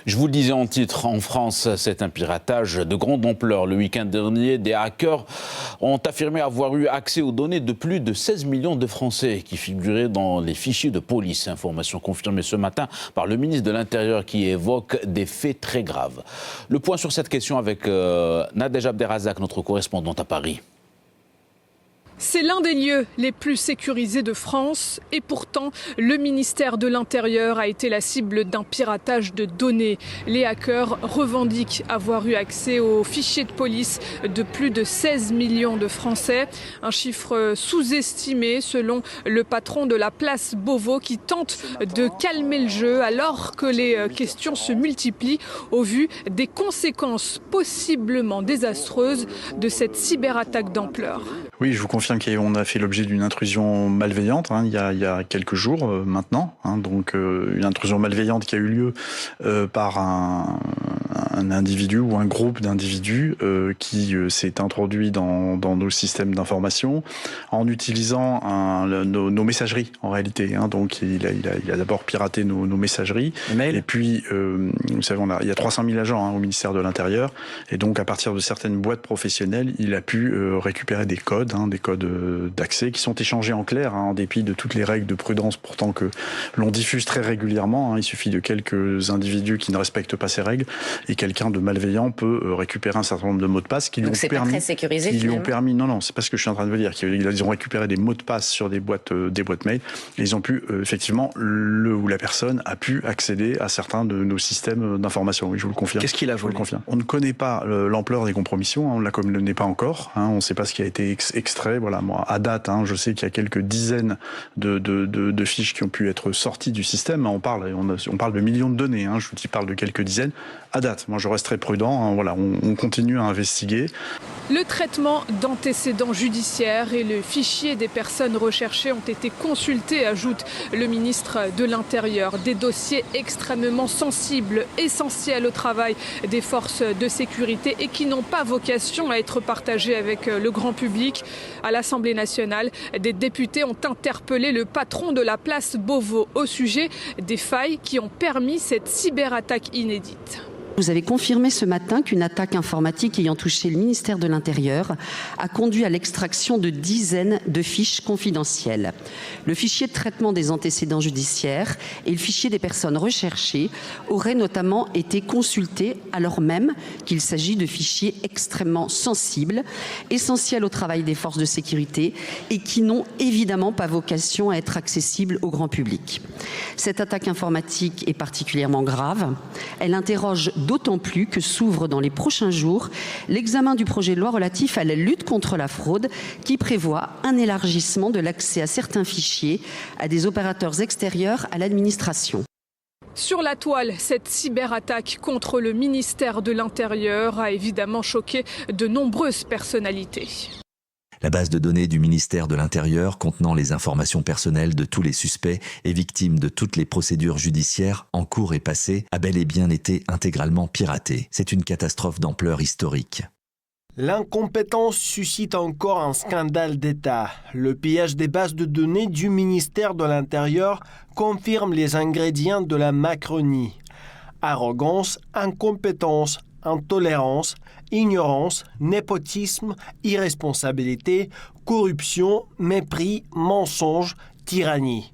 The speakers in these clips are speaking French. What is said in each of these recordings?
Je vous le disais en titre, en France, c'est un piratage de grande ampleur. Le week-end dernier, des hackers ont affirmé avoir eu accès aux données de plus de 16 millions de Français qui figuraient dans les fichiers de police. Information confirmée ce matin par le ministre de l'Intérieur qui évoque des faits très graves. Le point sur cette question avec Nadège Abderrazak, notre correspondante à Paris. C'est l'un des lieux les plus sécurisés de France et pourtant le ministère de l'Intérieur a été la cible d'un piratage de données. Les hackers revendiquent avoir eu accès aux fichiers de police de plus de 16 millions de Français. Un chiffre sous-estimé selon le patron de la place Beauvau qui tente de calmer le jeu alors que les questions se multiplient au vu des conséquences possiblement désastreuses de cette cyberattaque d'ampleur. Oui, je vous confirme qu'on a fait l'objet d'une intrusion malveillante il y a quelques jours maintenant. Donc une intrusion malveillante qui a eu lieu par un individu ou un groupe d'individus qui s'est introduit dans nos systèmes d'information en utilisant nos messageries en réalité. Donc il a d'abord piraté nos messageries. Et puis, vous savez, il y a 300 000 agents au ministère de l'Intérieur. Et donc à partir de certaines boîtes professionnelles, il a pu récupérer des codes d'accès qui sont échangés en clair, en dépit de toutes les règles de prudence pourtant que l'on diffuse très régulièrement. Il suffit de quelques individus qui ne respectent pas ces règles et quelqu'un de malveillant peut récupérer un certain nombre de mots de passe qui lui ont permis. Non, c'est pas ce que je suis en train de vous dire. Ils ont récupéré des mots de passe sur des boîtes mail et ils ont pu effectivement la personne a pu accéder à certains de nos systèmes d'information. Oui, je vous le confirme. Qu'est-ce qu'il a volé ? On ne connaît pas l'ampleur des compromissions. On ne la connaît pas encore. On ne sait pas ce qui a été extrait. Voilà, moi, à date, je sais qu'il y a quelques dizaines de fiches qui ont pu être sorties du système. On parle de millions de données. Je vous parle de quelques dizaines. À date, moi, je reste très prudent. Voilà, on continue à investiguer. Le traitement d'antécédents judiciaires et le fichier des personnes recherchées ont été consultés, ajoute le ministre de l'Intérieur. Des dossiers extrêmement sensibles, essentiels au travail des forces de sécurité et qui n'ont pas vocation à être partagés avec le grand public. À l'Assemblée nationale, des députés ont interpellé le patron de la place Beauvau au sujet des failles qui ont permis cette cyberattaque inédite. Vous avez confirmé ce matin qu'une attaque informatique ayant touché le ministère de l'Intérieur a conduit à l'extraction de dizaines de fiches confidentielles. Le fichier de traitement des antécédents judiciaires et le fichier des personnes recherchées auraient notamment été consultés alors même qu'il s'agit de fichiers extrêmement sensibles, essentiels au travail des forces de sécurité et qui n'ont évidemment pas vocation à être accessibles au grand public. Cette attaque informatique est particulièrement grave. Elle interroge d'autant plus que s'ouvre dans les prochains jours l'examen du projet de loi relatif à la lutte contre la fraude qui prévoit un élargissement de l'accès à certains fichiers à des opérateurs extérieurs à l'administration. Sur la toile, cette cyberattaque contre le ministère de l'Intérieur a évidemment choqué de nombreuses personnalités. La base de données du ministère de l'Intérieur contenant les informations personnelles de tous les suspects et victimes de toutes les procédures judiciaires en cours et passées a bel et bien été intégralement piratée. C'est une catastrophe d'ampleur historique. L'incompétence suscite encore un scandale d'État. Le pillage des bases de données du ministère de l'Intérieur confirme les ingrédients de la Macronie. Arrogance, incompétence, intolérance, ignorance, népotisme, irresponsabilité, corruption, mépris, mensonge, tyrannie.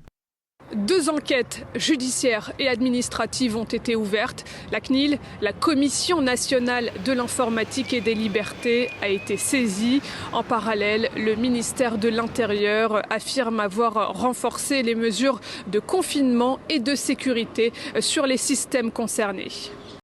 2 enquêtes judiciaires et administratives ont été ouvertes. La CNIL, la Commission nationale de l'informatique et des libertés, a été saisie. En parallèle, le ministère de l'Intérieur affirme avoir renforcé les mesures de confinement et de sécurité sur les systèmes concernés.